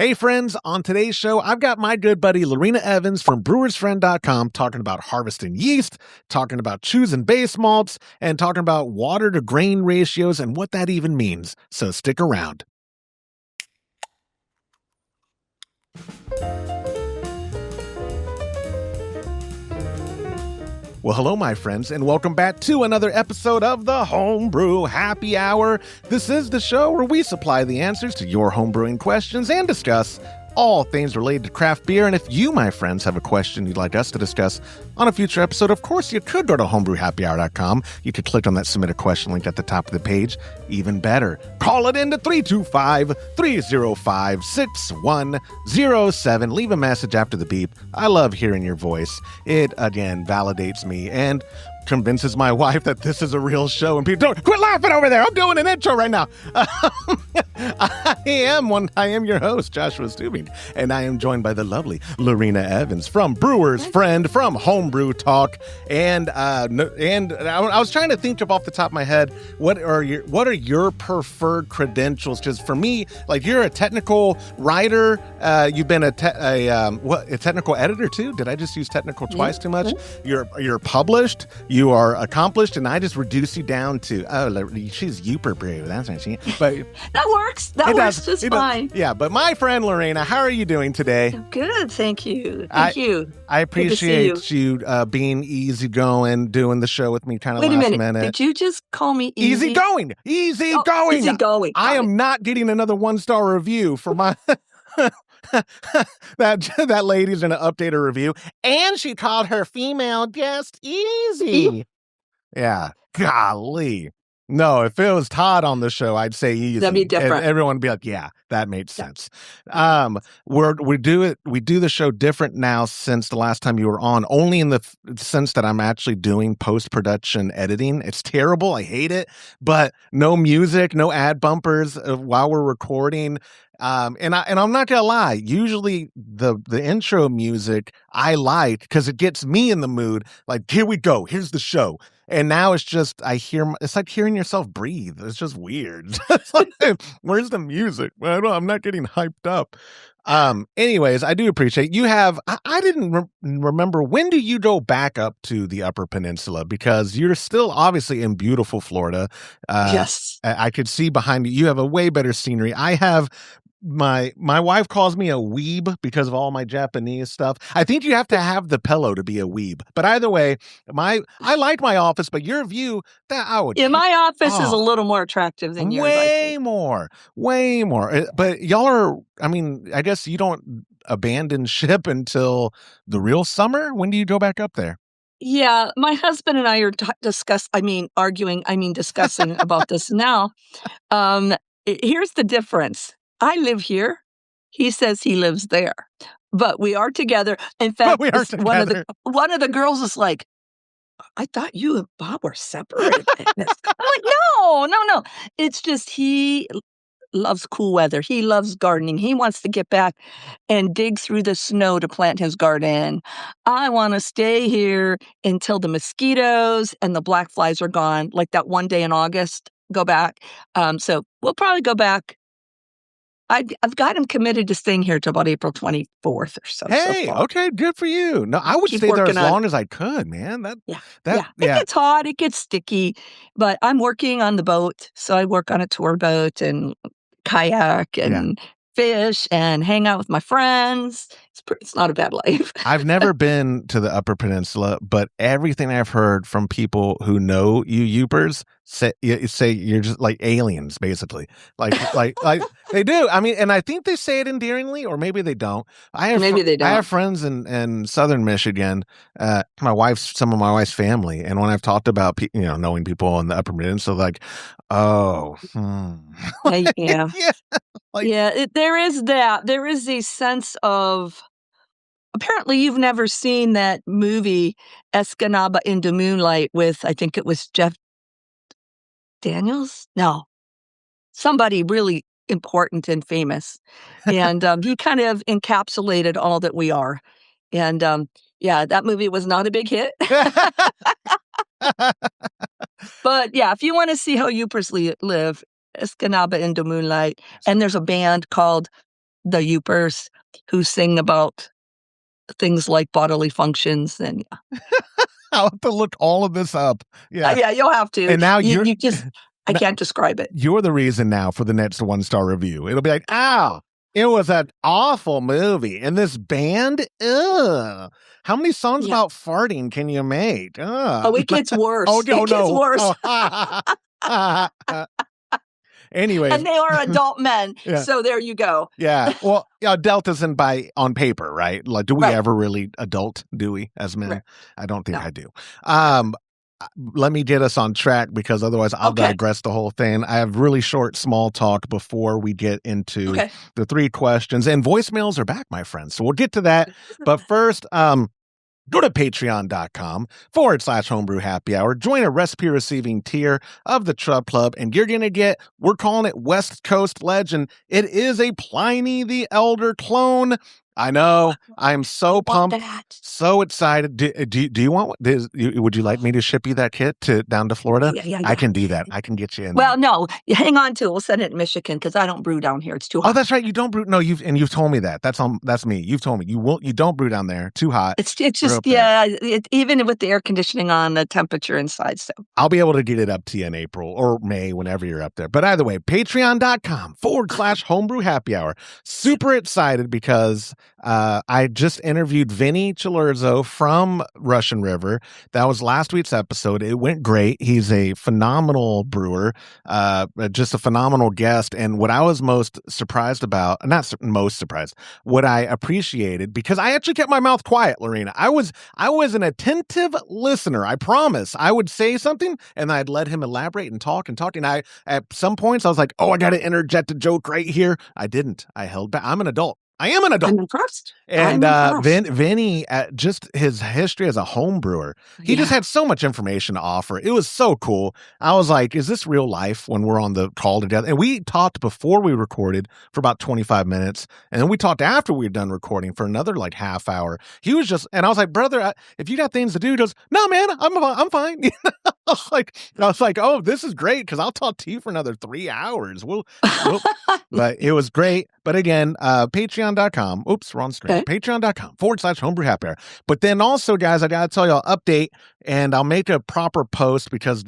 Hey friends, on today's show, I've got my good buddy Lorena Evans from brewersfriend.com talking about harvesting yeast, talking about choosing base malts, and talking about water to grain ratios and what that even means. So stick around. Well, hello, my friends, and welcome back to another episode of the Homebrew Happy Hour. This is the show where we supply the answers to your homebrewing questions and discuss all things related to craft beer. And if you, my friends, have a question you'd like us to discuss on a future episode, of course, you could go to homebrewhappyhour.com. You could click on that submit a question link at the top of the page. Even better, call it into 325-305-6107. Leave a message after the beep. I love hearing your voice. It, again, validates me and convinces my wife that this is a real show. And people don't quit laughing over there. I'm doing an intro right now. I am your host, Joshua Stubing, and I am joined by the lovely Lorena Evans from Brewer's Friend from Homebrew Talk. And I was trying to think of off the top of my head, what are your preferred credentials? Because for me, like, you're a technical writer. You've been a technical editor too. Did I just use technical twice too much? You're published. You are accomplished, and I just reduce you down to, she's Youper Brew. That's what she. But that works. That works just fine. Yeah, but my friend Lorena, how are you doing today? Good, thank you. Thank you. I appreciate you being easygoing, doing the show with me kind of last minute. Did you just call me easy? Easygoing. Easygoing. I am not getting another 1-star review for my. that lady's gonna update her review, and she called her female guest easy. Yeah, golly. No, if it was Todd on the show, I'd say easy. That'd be different. And everyone would be like, yeah, that made sense. We do the show different now since the last time you were on, only in the sense that I'm actually doing post-production editing. It's terrible. I hate it. But no music, no ad bumpers while we're recording. And I'm not gonna lie, usually the intro music I like because it gets me in the mood. Like, here we go, here's the show. And now it's just, it's like hearing yourself breathe. It's just weird. It's like, where's the music? I'm not getting hyped up. Anyways, I do appreciate you have, I didn't remember, when do you go back up to the Upper Peninsula? Because you're still obviously in beautiful Florida. Yes. I could see behind you, you have a way better scenery. I have, my wife calls me a weeb because of all my Japanese stuff. I think you have to have the pillow to be a weeb. But either way, I like my office, but your view, that I would. Yeah, my office is a little more attractive than yours. Way more. But y'all are, I guess you don't abandon ship until the real summer. When do you go back up there? Yeah, my husband and I are discussing about this now. Here's the difference. I live here. He says he lives there, but we are together. In fact, one of the girls is like, I thought you and Bob were separated. I'm like, no. It's just he loves cool weather. He loves gardening. He wants to get back and dig through the snow to plant his garden. I want to stay here until the mosquitoes and the black flies are gone, like that one day in August, go back. So we'll probably go back. I've got him committed to staying here till about April 24th or so. Hey, okay, good for you. No, I would stay there as long as I could, man. It gets hot, it gets sticky, but I'm working on the boat. So I work on a tour boat and kayak and fish and hang out with my friends. It's not a bad life. I've never been to the Upper Peninsula, but everything I've heard from people who know you Youpers say you're just like aliens, basically. Like they do. And I think they say it endearingly, or maybe they don't. I have friends in Southern Michigan. Some of my wife's family, and when I've talked about knowing people in the Upper Peninsula, like, yeah. There is that. There is a sense of. Apparently, you've never seen that movie Escanaba in the Moonlight with, I think it was Jeff Daniels? No, somebody really important and famous. And he kind of encapsulated all that we are. And that movie was not a big hit. But yeah, if you want to see how Youpers live, Escanaba in the Moonlight. And there's a band called the Youpers who sing about things like bodily functions. And I'll have to look all of this up. Yeah. yeah, you'll have to. And now you just, I can't describe it. You're the reason now for the next 1-star review. It'll be like, oh, it was an awful movie. And this band, ugh. How many songs about farting can you make? Ugh. Oh, it gets worse. Oh, it gets worse. Oh. Anyways. And they are adult men. Yeah. So there you go. Yeah. Well, adultism on paper, right? Like, do we ever really adult, do we, as men? Right. I don't think I do. Let me get us on track because otherwise I'll digress the whole thing. I have really short small talk before we get into the 3 questions, and voicemails are back, my friends. So we'll get to that. But first, go to patreon.com/homebrew happy hour. Join a recipe receiving tier of the Chub Club, and you're going to get, we're calling it West Coast Legend. It is a Pliny the Elder clone. I know. I'm so pumped, so excited. Do you want? Would you like me to ship you that kit down to Florida? Yeah. I can do that. I can get you in. Well, no, hang on to it. We'll send it in Michigan because I don't brew down here. It's too hot. Oh, that's right. You don't brew. No, you've told me that. That's me. You've told me you don't brew down there. Too hot. It's just even with the air conditioning on, the temperature inside. So I'll be able to get it up to you in April or May, whenever you're up there. But either way, patreon.com/homebrew happy hour. Super excited because I just interviewed Vinny Chilurzo from Russian River. That was last week's episode. It went great. He's a phenomenal brewer, just a phenomenal guest. And what I was most surprised about, not most surprised, what I appreciated, because I actually kept my mouth quiet, Lorena. I was an attentive listener. I promise. I would say something and I'd let him elaborate and talk. And at some points I was like, oh, I got to interject a joke right here. I didn't. I held back. I'm an adult. I am an adult. I'm impressed. And Vinny, just his history as a home brewer, he just had so much information to offer. It was so cool. I was like, is this real life when we're on the call together? And we talked before we recorded for about 25 minutes. And then we talked after we were done recording for another like half hour. He was just, and I was like, brother, if you got things to do, he goes, no, man, I'm fine. I was like, oh, this is great because I'll talk to you for another 3 hours. But it was great. But again, patreon.com. Oops, wrong screen. Okay. Patreon.com/homebrew happy hour. But then also, guys, I got to tell you, I'll update and I'll make a proper post because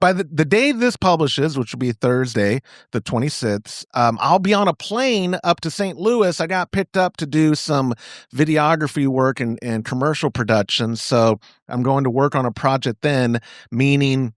by the day this publishes, which will be Thursday, the 26th, I'll be on a plane up to St. Louis. I got picked up to do some videography work and commercial production. So I'm going to work on a project then, meaning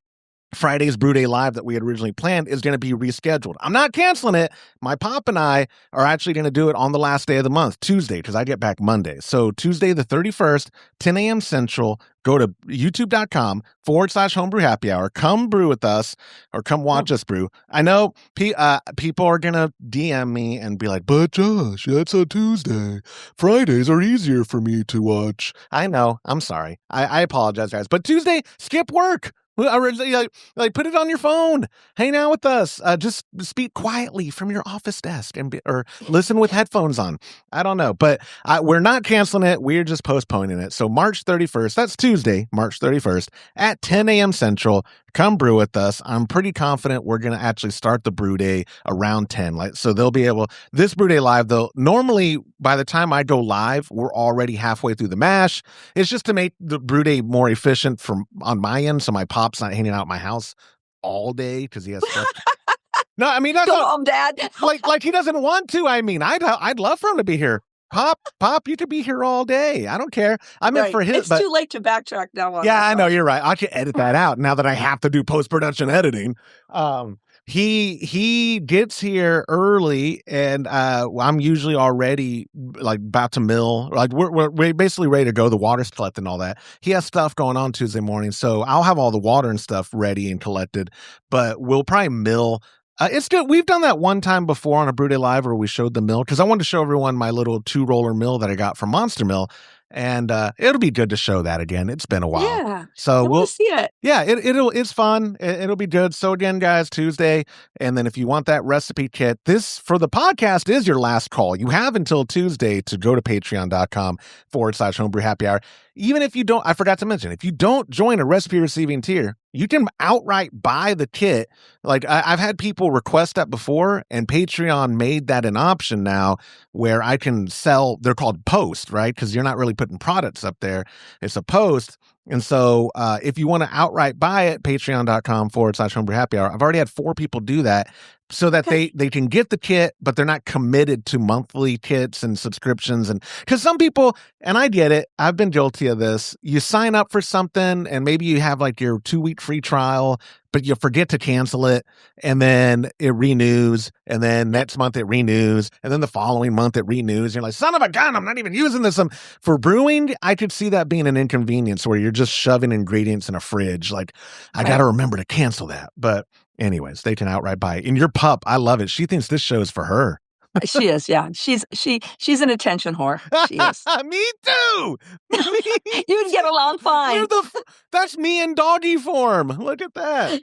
Friday's Brew Day Live that we had originally planned is going to be rescheduled. I'm not canceling it. My pop and I are actually going to do it on the last day of the month, Tuesday, because I get back Monday. So Tuesday the 31st, 10 a.m. Central, go to youtube.com/homebrew happy hour. Come brew with us or come watch us brew. I know people are going to DM me and be like, but Josh, that's a Tuesday. Fridays are easier for me to watch. I know. I'm sorry. I apologize, guys. But Tuesday, skip work. Like put it on your phone. Hang out with us. Just speak quietly from your office desk or listen with headphones on. I don't know, but we're not canceling it. We're just postponing it. So March 31st, that's Tuesday, March 31st at 10 a.m. Central. Come brew with us. I'm pretty confident we're going to actually start the brew day around 10. So they'll be able, this brew day live, though, normally by the time I go live, we're already halfway through the mash. It's just to make the brew day more efficient on my end. So my pop's not hanging out at my house all day because he has stuff. No, I mean, that's go home, Dad. like he doesn't want to. I mean, I'd love for him to be here. Pop, you could be here all day. I don't care. I meant for his. It's too late to backtrack now. I know you're right. I can edit that out now that I have to do post-production editing. He gets here early, and I'm usually already like about to mill. Like we're basically ready to go. The water's collected and all that. He has stuff going on Tuesday morning, so I'll have all the water and stuff ready and collected. But we'll probably mill. It's good. We've done that one time before on a Brew Day Live where we showed the mill because I wanted to show everyone my little 2-roller mill that I got from Monster Mill, and it'll be good to show that again. It's been a while, so we'll see it. Yeah, it's fun. It'll be good. So again, guys, Tuesday, and then if you want that recipe kit, this for the podcast is your last call. You have until Tuesday to go to patreon.com/homebrew happy hour. even if you don't, I forgot to mention, if you don't join a recipe receiving tier, you can outright buy the kit. Like I've had people request that before, and Patreon made that an option now where I can sell. They're called post, right? Because you're not really putting products up there. It's a post. And so if you want to outright buy it, patreon.com/homebrew happy hour. I've already had 4 people do that so that they can get the kit, but they're not committed to monthly kits and subscriptions. And because some people, and I get it, I've been guilty of this. You sign up for something and maybe you have like your 2-week free trial, but you forget to cancel it, and then it renews, and then next month it renews, and then the following month it renews. You're like, son of a gun, I'm not even using this. For brewing, I could see that being an inconvenience where you're just shoving ingredients in a fridge. Like, I got to remember to cancel that. But anyways, they can outright buy it. And your pup, I love it. She thinks this show is for her. She is, yeah. She's an attention whore. She is. Me too. You would get along fine. That's me in doggy form. Look at that.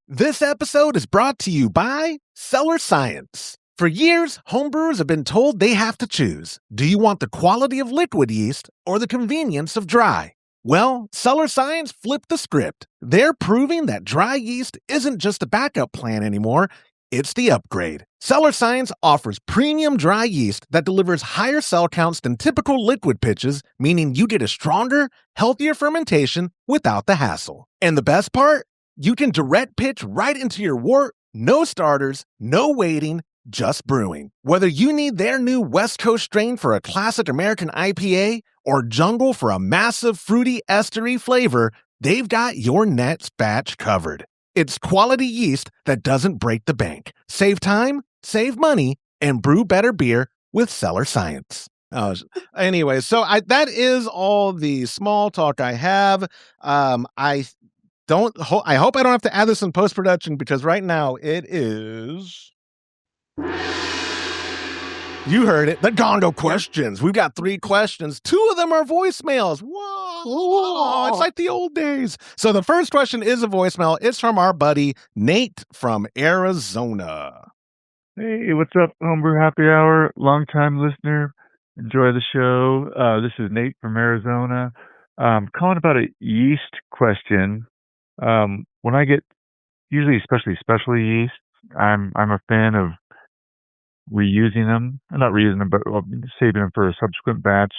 This episode is brought to you by Cellar Science. For years, homebrewers have been told they have to choose. Do you want the quality of liquid yeast or the convenience of dry? Well, Cellar Science flipped the script. They're proving that dry yeast isn't just a backup plan anymore. It's the upgrade. Cellar Science offers premium dry yeast that delivers higher cell counts than typical liquid pitches, meaning you get a stronger, healthier fermentation without the hassle. And the best part? You can direct pitch right into your wort, no starters, no waiting, just brewing. Whether you need their new West Coast strain for a classic American IPA or jungle for a massive fruity estery flavor, they've got your next batch covered. It's quality yeast that doesn't break the bank. Save time, save money, and brew better beer with Cellar Science. Anyway, so that is all the small talk I have. I hope I don't have to add this in post-production because right now it is... You heard it. The Gondo questions. We've got 3 questions. 2 of them are voicemails. Whoa. It's like the old days. So the first question is a voicemail. It's from our buddy Nate from Arizona. Hey, what's up, Homebrew Happy Hour? Long-time listener. Enjoy the show. This is Nate from Arizona. Calling about a yeast question. When I get, usually especially specialty yeast, I'm a fan of reusing them. Not reusing them, but saving them for a subsequent batch.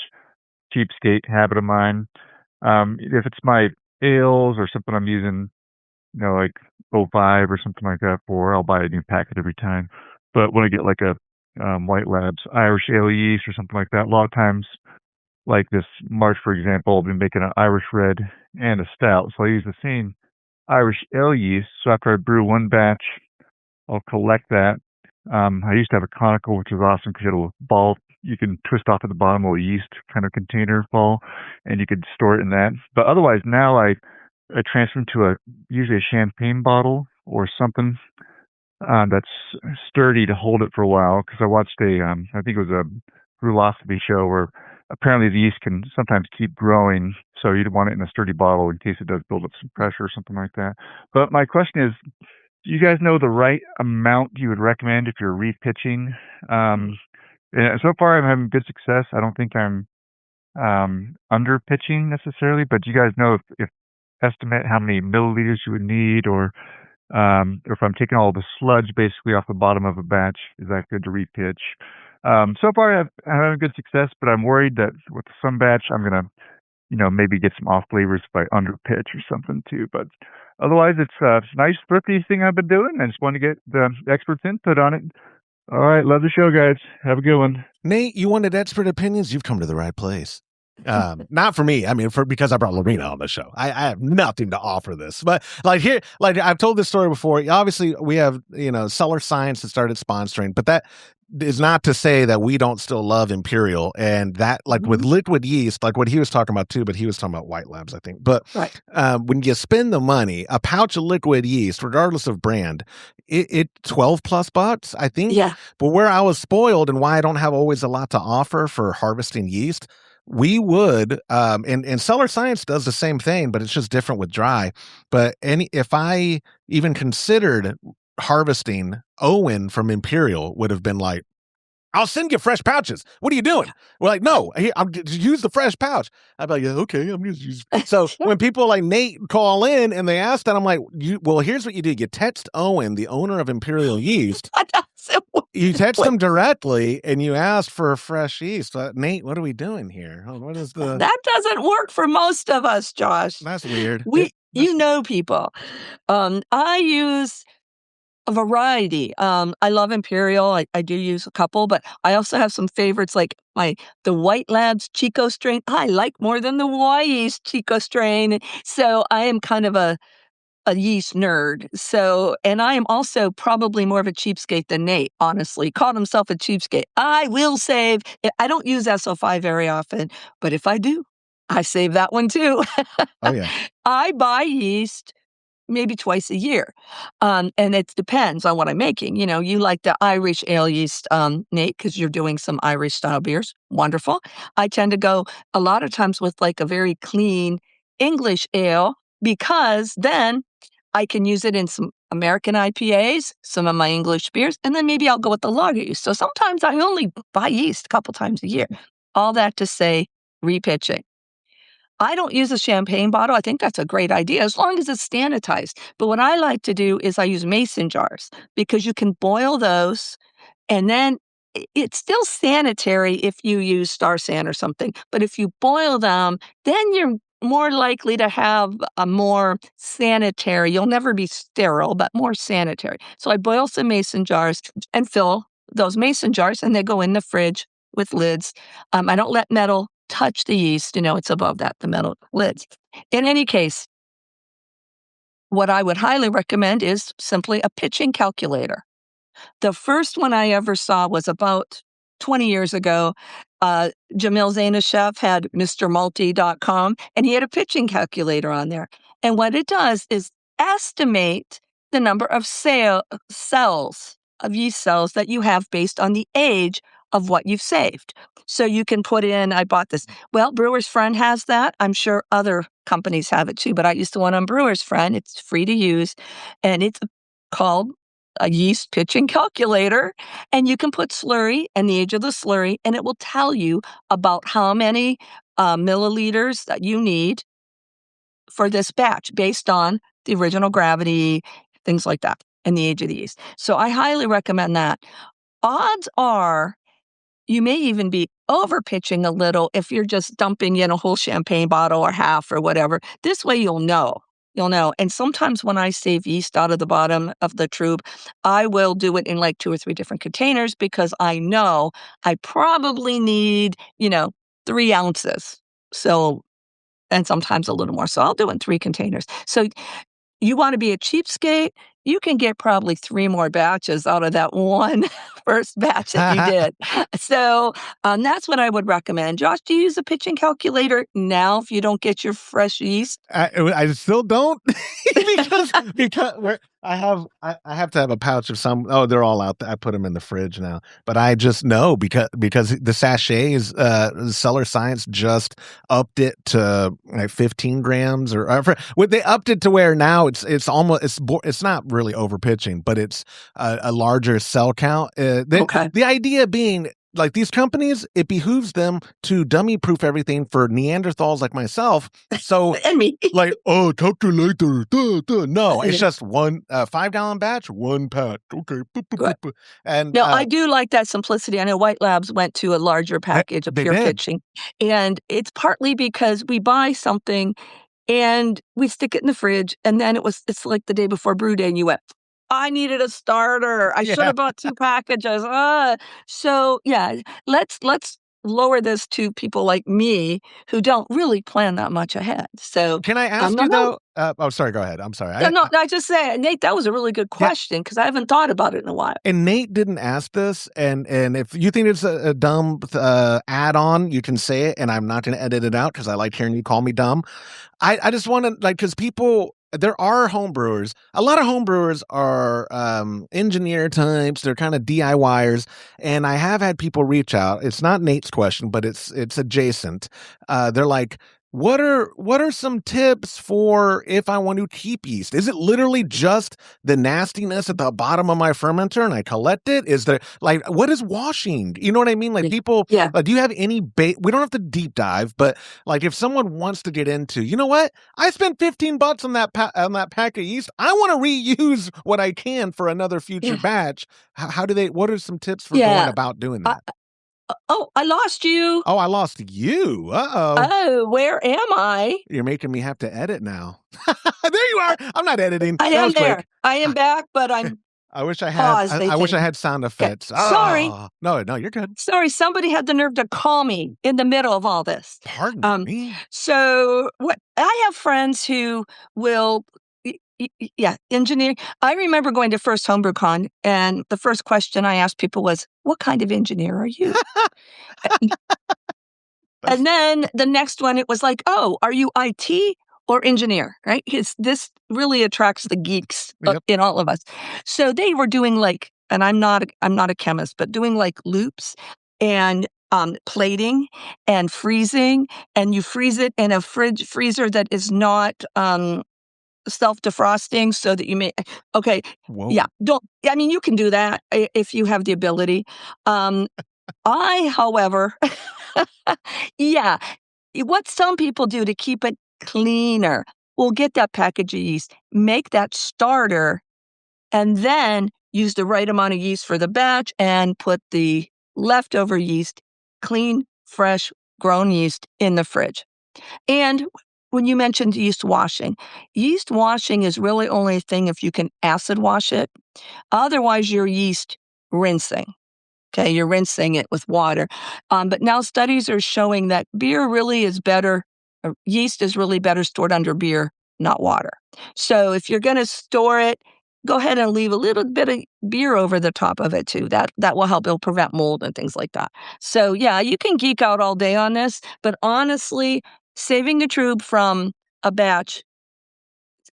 Cheapskate habit of mine. If it's my ales or something I'm using, like 05 or something like that for, I'll buy a new packet every time. But when I get like a White Labs Irish ale yeast or something like that, a lot of times, like this March, for example, I've been making an Irish red and a stout. So I use the same Irish ale yeast. So after I brew one batch, I'll collect that. I used to have a conical, which is awesome because you had a ball you can twist off at the bottom, a little yeast kind of container ball, and you could store it in that. But otherwise, now I transfer them to usually a champagne bottle or something that's sturdy to hold it for a while. Because I watched I think it was a brewlosophy show where apparently the yeast can sometimes keep growing, so you'd want it in a sturdy bottle in case it does build up some pressure or something like that. But my question is, do you guys know the right amount you would recommend if you're repitching? And so far, I'm having good success. I don't think I'm under pitching necessarily, but do you guys know if estimate how many milliliters you would need, or if I'm taking all the sludge basically off the bottom of a batch, is that good to repitch? So far, I'm having good success, but I'm worried that with some batch, I'm gonna, maybe get some off flavors if I underpitch or something too. But otherwise, it's a nice thrifty thing I've been doing. I just want to get the experts' input on it. All right, love the show, guys. Have a good one. Nate, you wanted expert opinions? You've come to the right place. Not for me. I mean, because I brought Lorena on the show. I have nothing to offer this. But I've told this story before. Obviously, we have, Cellar Science that started sponsoring, but that is not to say that we don't still love Imperial, and that with liquid yeast, like what he was talking about too, but he was talking about White Labs, I think. But right. When you spend the money, a pouch of liquid yeast, regardless of brand, it $12+ I think. Yeah. But where I was spoiled and why I don't have always a lot to offer for harvesting yeast, we would, and Cellar Science does the same thing, but it's just different with dry. But if I even considered harvesting, Owen from Imperial would have been like, I'll send you fresh pouches. What are you doing? We're like, no, I'm use the fresh pouch. I'd be like, yeah, okay, I'm just use. So when people like Nate call in and they ask that, I'm like, well, here's what you do. You text Owen, the owner of Imperial Yeast. You text him directly and you ask for fresh yeast. Nate, what are we doing here? What is the? That doesn't work for most of us, Josh. That's weird. You know people. I use a variety. I love Imperial. I do use a couple, but I also have some favorites like the White Labs Chico strain. I like more than the Yeast Chico strain. So I am kind of a yeast nerd. So, and I am also probably more of a cheapskate than Nate, honestly. Called himself a cheapskate. I will save. I don't use SO5 very often, but if I do, I save that one too. Oh, yeah. I buy yeast maybe twice a year. And it depends on what I'm making. You know, you like the Irish ale yeast, Nate, because you're doing some Irish style beers. Wonderful. I tend to go a lot of times with like a very clean English ale because then I can use it in some American IPAs, some of my English beers, and then maybe I'll go with the lager yeast. So sometimes I only buy yeast a couple times a year. All that to say, repitching. I don't use a champagne bottle. I think that's a great idea as long as it's sanitized. But what I like to do is I use mason jars because you can boil those and then it's still sanitary if you use Star San or something. But if you boil them, then you're more likely to have a more sanitary, you'll never be sterile, but more sanitary. So I boil some mason jars and fill those mason jars and they go in the fridge with lids. I don't let metal touch the yeast. You know, it's above that, the metal lids. In any case, what I would highly recommend is simply a pitching calculator. The first one I ever saw was about 20 years ago. Jamil Zainashev had MrMulti.com, and he had a pitching calculator on there. And what it does is estimate the number of cells, of yeast cells that you have based on the age of what you've saved. So you can put in, I bought this. Well, Brewer's Friend has that. I'm sure other companies have it too, but I used the one on Brewer's Friend. It's free to use, and it's called a yeast pitching calculator, and you can put slurry and the age of the slurry, and it will tell you about how many milliliters that you need for this batch based on the original gravity, things like that, and the age of the yeast. So I highly recommend that. Odds are you may even be over pitching a little if you're just dumping in a whole champagne bottle or half or whatever. This way you'll know. You'll know. And sometimes when I save yeast out of the bottom of the tube, I will do it in like 2 or 3 different containers because I know I probably need, 3 ounces. So, and sometimes a little more. So I'll do it in 3 containers. So you want to be a cheapskate, you can get probably 3 more batches out of that one first batch that you did. So that's what I would recommend. Josh, do you use a pitching calculator now if you don't get your fresh yeast? I still don't because I have to have a pouch of some. Oh, they're all out there. I put them in the fridge now, but I just know because the sachets, Cellar Science just upped it to like 15 grams they upped it to where now it's almost it's not really over pitching, but it's a larger cell count. The idea being, like, these companies, it behooves them to dummy proof everything for Neanderthals like myself. So, and me. Like, oh, talk to you later. No, it's just one 5-gallon batch, 1 pack. Okay. And no, I do like that simplicity. I know White Labs went to a larger package of pure pitching, and it's partly because we buy something and we stick it in the fridge, and then it's like the day before brew day, and you went, I needed a starter. I should have bought 2 packages. So yeah, let's lower this to people like me who don't really plan that much ahead. So can I ask you though? Oh, sorry. Go ahead. I'm sorry. I just say, Nate, that was a really good question because I haven't thought about it in a while. And Nate didn't ask this, and if you think it's a dumb add-on, you can say it, and I'm not going to edit it out because I like hearing you call me dumb. I just want to, like, because there are homebrewers. A lot of homebrewers are engineer types. They're kind of DIYers, and I have had people reach out. It's not Nate's question, but it's adjacent. They're like, what are some tips for if I want to keep yeast? Is it literally just the nastiness at the bottom of my fermenter and I collect it? Is there like what is washing? You know what I mean? Like people, Yeah. do you have any we don't have to deep dive, but like if someone wants to get into, you know what? I spent $15 on that pack of yeast. I want to reuse what I can for another future batch. How do they? What are some tips for going about doing that? I lost you. Oh, I lost you. Uh-oh. Oh, where am I? You're making me have to edit now. There you are. I'm not editing. I am there. Quick. I am back, but I'm I wish I had I wish I had sound effects. Okay. Sorry. No, you're good. Sorry, somebody had the nerve to call me in the middle of all this. Pardon me. So what I have friends who will engineering. I remember going to first HomebrewCon, and the first question I asked people was, "What kind of engineer are you?" And then the next one, it was like, "Oh, are you IT or engineer?" Right? This really attracts the geeks in all of us. So they were doing like, and I'm not a chemist, but doing like loops and plating and freezing, and you freeze it in a freezer that is not self-defrosting so that you may Whoa. You can do that if you have the ability. I, however, what some people do to keep it cleaner, will get that package of yeast, make that starter, and then use the right amount of yeast for the batch and put the leftover yeast, clean, fresh, grown yeast, in the fridge. And when you mentioned yeast washing is really only a thing if you can acid wash it. Otherwise, you're yeast rinsing. Okay, you're rinsing it with water. But now studies are showing that beer really is better, yeast is really better stored under beer, not water. So if you're going to store it, go ahead and leave a little bit of beer over the top of it too. That will help. It'll prevent mold and things like that. So yeah, you can geek out all day on this, but honestly, saving the trub from a batch,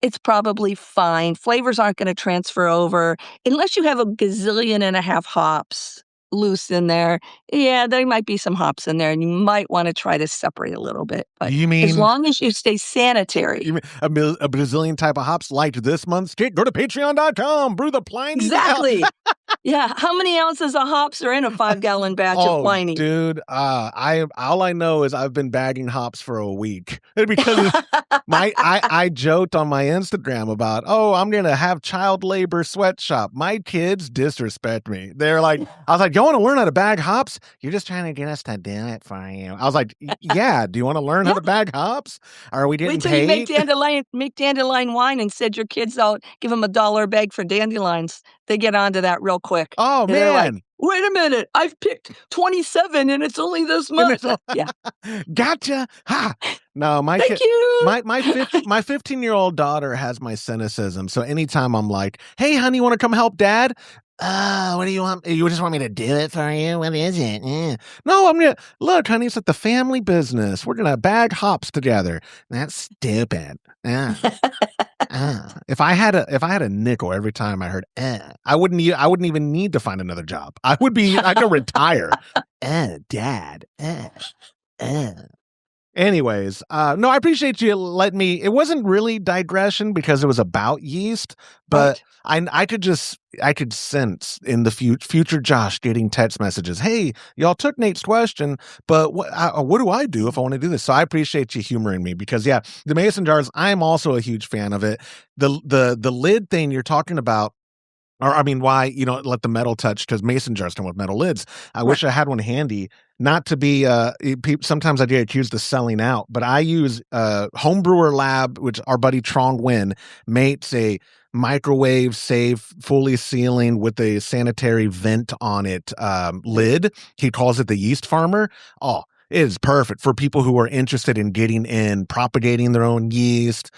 it's probably fine. Flavors aren't going to transfer over unless you have a gazillion and a half hops loose in there. Yeah, there might be some hops in there, and you might want to try to separate a little bit. But you mean, as long as you stay sanitary. You mean a Brazilian type of hops like this month's kit? Go to patreon.com, brew the Pliny. Exactly. Yeah. How many ounces of hops are in a 5-gallon batch of Pliny? Dude, all I know is I've been bagging hops for a week because I joked on my Instagram about, I'm gonna have child labor sweatshop. My kids disrespect me. They're like, I was like, you want to learn how to bag hops? You're just trying to get us to do it for you. I was like, yeah. Do you want to learn how to bag hops? Are we getting paid? Wait till you make dandelion wine and send your kids out, give them $1 a bag for dandelions. They get onto that real quick. Oh, and man. Like, wait a minute. I've picked 27 and it's only this month. Yeah. Gotcha. Ha. No, my 15-year-old daughter has my cynicism. So anytime I'm like, hey, honey, you want to come help dad? What do you want? You just want me to do it for you? What is it? No, look, honey, it's like the family business. We're going to bag hops together. That's stupid. If I had a nickel every time I heard, I wouldn't even need to find another job. I could retire. Dad. Anyways, no, I appreciate you letting me. It wasn't really digression because it was about yeast, but right. I could sense in the future Josh getting text messages. Hey, y'all took Nate's question, but what do I do if I want to do this? So I appreciate you humoring me because the mason jars, I'm also a huge fan of it. The lid thing you're talking about. Or, why you don't let the metal touch, because mason jars come with metal lids. I wish I had one handy. Not to be, sometimes I get accused of selling out, but I use Homebrewer Lab, which our buddy Trong Nguyen makes a microwave safe, fully sealing with a sanitary vent on it lid. He calls it the Yeast Farmer. Oh, it is perfect for people who are interested in getting in, propagating their own yeast,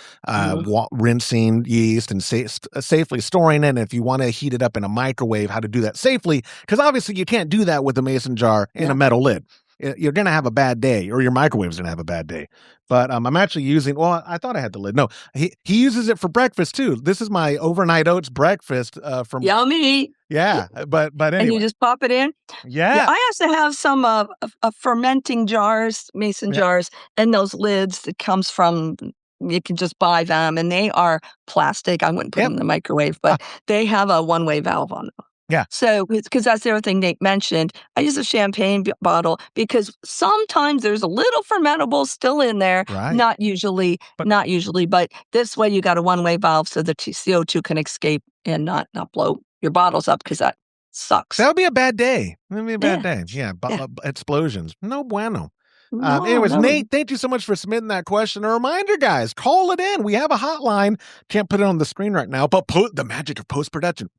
rinsing yeast, and safely storing it. And if you want to heat it up in a microwave, how to do that safely, because obviously you can't do that with a mason jar in a metal lid. You're going to have a bad day, or your microwave's going to have a bad day. But I'm actually using, I thought I had the lid. No, he uses it for breakfast too. This is my overnight oats breakfast from Yummy. Yeah, but And anyway. you just pop it in. Yeah. I also have some fermenting jars, mason jars, and those lids that comes from. You can just buy them, and they are plastic. I wouldn't put them in the microwave, but they have a one-way valve on them. Yeah. So, because that's the other thing Nate mentioned, I use a champagne bottle because sometimes there's a little fermentable still in there. Right. Not usually, but this way you got a one-way valve so the CO2 can escape and not blow your bottles up because that sucks. That would be a bad day. That would be a bad day. Yeah, explosions. No bueno. Anyways, Nate, thank you so much for submitting that question. A reminder, guys, call it in. We have a hotline. Can't put it on the screen right now, but the magic of post-production.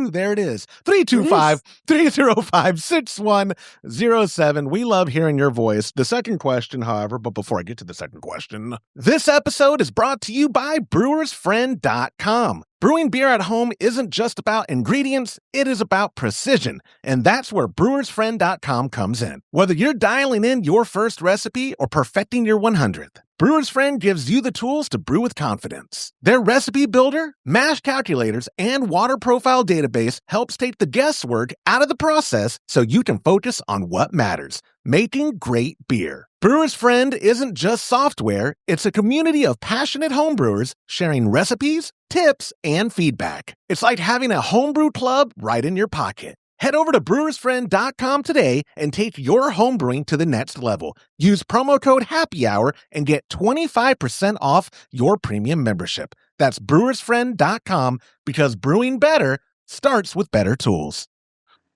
There it is. 325-305-6107. We love hearing your voice. The second question, however, but before I get to the second question, this episode is brought to you by brewersfriend.com. Brewing beer at home isn't just about ingredients, it is about precision. And that's where brewersfriend.com comes in. Whether you're dialing in your first recipe or perfecting your 100th, Brewer's Friend gives you the tools to brew with confidence. Their recipe builder, mash calculators, and water profile database helps take the guesswork out of the process so you can focus on what matters, making great beer. Brewer's Friend isn't just software, it's a community of passionate homebrewers sharing recipes, tips, and feedback. It's like having a homebrew club right in your pocket. Head over to brewersfriend.com today and take your homebrewing to the next level. Use promo code Happy Hour and get 25% off your premium membership. That's brewersfriend.com because brewing better starts with better tools.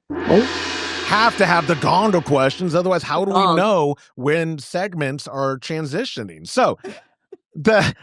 Have to have the Gondo questions, otherwise how do we know when segments are transitioning? So I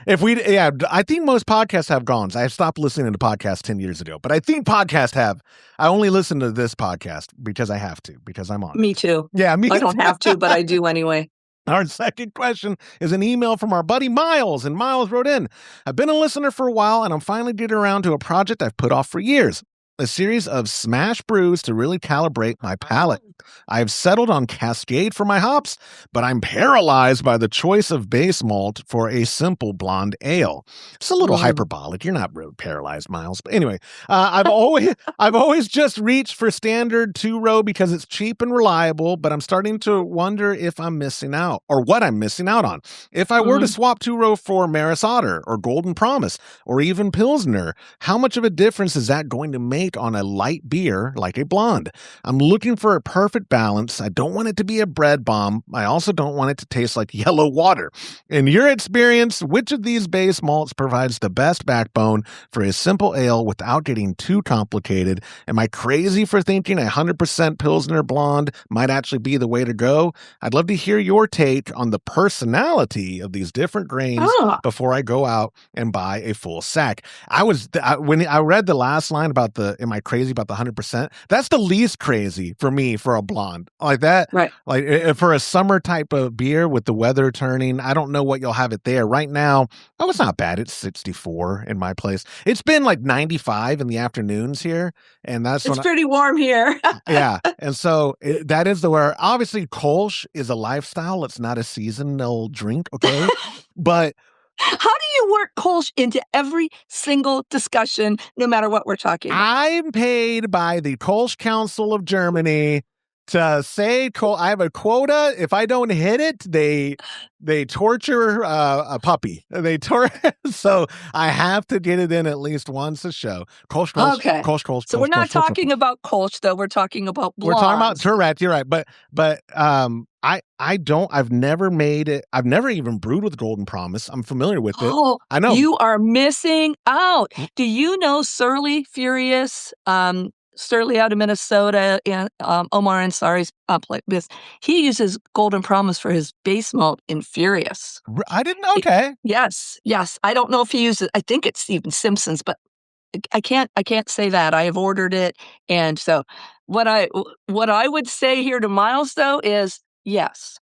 think most podcasts have gongs. I stopped listening to podcasts 10 years ago, but I think podcasts have. I only listen to this podcast because I have to, because I'm on it. Me too. Yeah, I don't have to, but I do anyway. Our second question is an email from our buddy Miles, and Miles wrote in, I've been a listener for a while, and I'm finally getting around to a project I've put off for years. A series of smash brews to really calibrate my palate. I've settled on Cascade for my hops, but I'm paralyzed by the choice of base malt for a simple blonde ale. It's a little hyperbolic. You're not really paralyzed, Miles. But anyway, I've always just reached for standard 2-row because it's cheap and reliable, but I'm starting to wonder if I'm missing out or what I'm missing out on. If I were to swap 2-row for Maris Otter or Golden Promise or even Pilsner, how much of a difference is that going to make on a light beer like a blonde? I'm looking for a perfect balance. I don't want it to be a bread bomb. I also don't want it to taste like yellow water. In your experience, which of these base malts provides the best backbone for a simple ale without getting too complicated? Am I crazy for thinking 100% Pilsner blonde might actually be the way to go? I'd love to hear your take on the personality of these different grains before I go out and buy a full sack. When I read the last line about am I crazy about the 100%? That's the least crazy for me for a blonde like that. Right. Like for a summer type of beer with the weather turning, I don't know what you'll have it there right now. Oh, it's not bad. It's 64 in my place. It's been like 95 in the afternoons here. And it's pretty warm here. Yeah. And so that is where obviously Kolsch is a lifestyle. It's not a seasonal drink. Okay. But how do you work Kolsch into every single discussion, no matter what we're talking about? I'm paid by the Kolsch Council of Germany to say I have a quota. If I don't hit it, they torture a puppy. So I have to get it in at least once a show. Kolsch. Okay. Kolsch. So we're not talking about Kolsch, though. We're talking about blondes. We're talking about Tourette. You're right. But I've never made it. I've never even brewed with Golden Promise. I'm familiar with it. Oh, I know. You are missing out. Do you know Surly Furious? Surly out of Minnesota, and Omar Ansari's place. He uses Golden Promise for his base malt in Furious. I didn't know. Okay. Yes. I don't know if he uses. I think it's even Simpson's, but I can't say that. I have ordered it, and so what I would say here to Miles though is yes,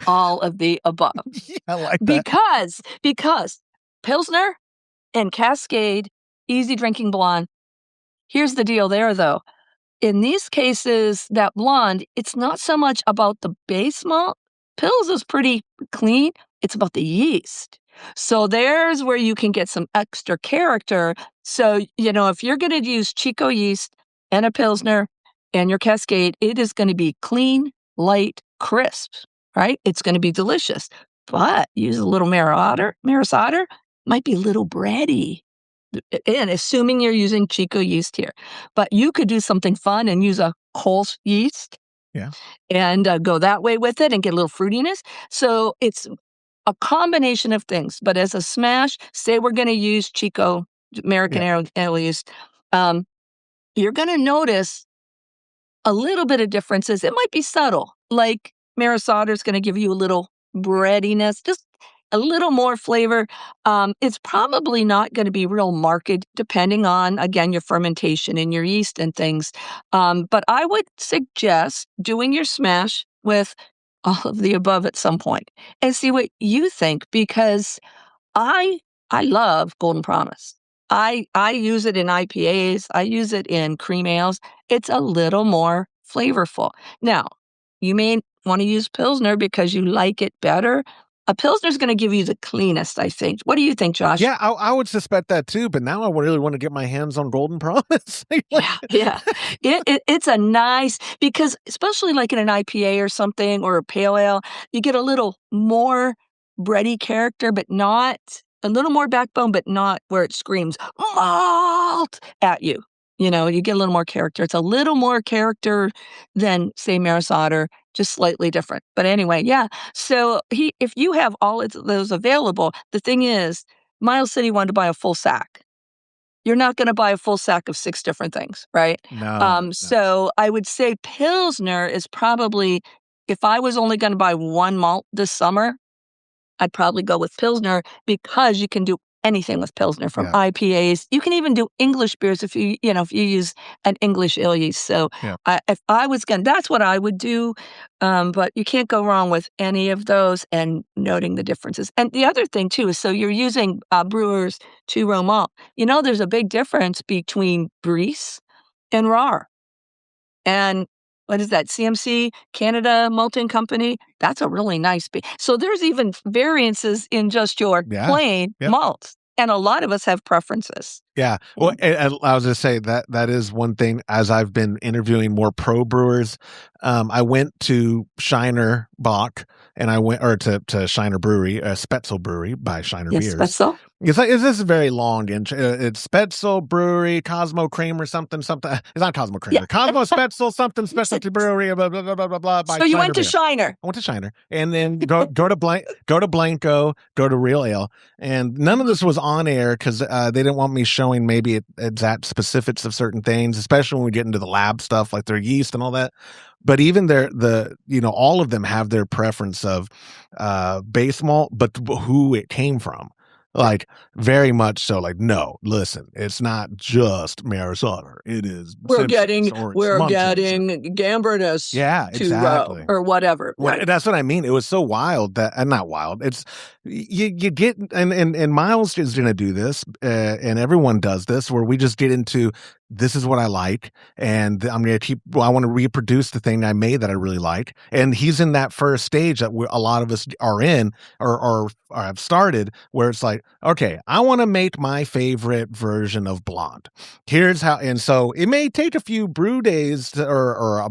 all of the above. Yeah, I like that because Pilsner and Cascade, easy drinking blonde. Here's the deal there, though. In these cases, that blonde, it's not so much about the base malt. Pils is pretty clean. It's about the yeast. So there's where you can get some extra character. So, if you're going to use Chico yeast, and a Pilsner and your Cascade, it is going to be clean, light, crisp, right? It's going to be delicious. But use a little Maris-Otter, might be a little bready. And assuming you're using Chico yeast here. But you could do something fun and use a Kolsch yeast. Yeah. And go that way with it and get a little fruitiness. So it's a combination of things. But as a smash, say we're going to use Chico, American Ale yeast, you're going to notice a little bit of differences. It might be subtle, like Maris-Otter is going to give you a little breadiness, just a little more flavor. It's probably not going to be real marked depending on, again, your fermentation and your yeast and things. But I would suggest doing your smash with all of the above at some point and see what you think, because I love Golden Promise. I use it in IPAs. I use it in cream ales. It's a little more flavorful. Now, you may want to use Pilsner because you like it better. A Pilsner is going to give you the cleanest, I think. What do you think, Josh? Yeah, I would suspect that too, but now I really want to get my hands on Golden Promise. Yeah. It's a nice, because especially like in an IPA or something, or a pale ale, you get a little more bready character, but not, a little more backbone, but not where it screams malt at you. You get a little more character. It's a little more character than, say, Maris-Otter, just slightly different. But anyway, yeah. So if you have all of those available, the thing is, Miles said he wanted to buy a full sack. You're not going to buy a full sack of 6 different things, right? No. So I would say Pilsner is probably, if I was only going to buy one malt this summer, I'd probably go with Pilsner, because you can do anything with Pilsner, from IPAs. You can even do English beers if you use an English ale yeast. So if I was going, that's what I would do. But you can't go wrong with any of those, and noting the differences. And the other thing too is, so you're using Brewer's 2-row malt. There's a big difference between Briess and RAR. And what is that? CMC, Canada Malting Company. That's a really nice beer. So there's even variances in just your plain malts. And a lot of us have preferences. Yeah. Well, I was going to say that is one thing. As I've been interviewing more pro brewers, I went to Shiner Bock, and I went to Shiner Brewery, Spetzel Brewery by Shiner Beers. Spetzel. It's this very long intro. It's Spetzel Brewery, Cosmo Creamer, something. It's not Cosmo Creamer. Yeah. Cosmo Spetzel, something specialty brewery, blah blah blah blah blah. So you went to Shiner. I went to Shiner, and then go to Blanco, go to Real Ale, and none of this was on air because they didn't want me showing maybe exact specifics of certain things, especially when we get into the lab stuff like their yeast and all that. But even all of them have their preference of base malt, but who it came from. Like, very much so. Like, no, listen, it's not just Maris-Otter. It is. We're getting Gambrinus. Yeah, exactly. Or whatever. Well, that's what I mean. It was so wild that, and not wild. It's you get, and Miles is going to do this, and everyone does this, where we just get into, this is what I like, and I'm going to I want to reproduce the thing I made that I really like. And he's in that first stage that a lot of us are in, or have started, where it's like, okay, I want to make my favorite version of blonde. Here's how, and so it may take a few brew days or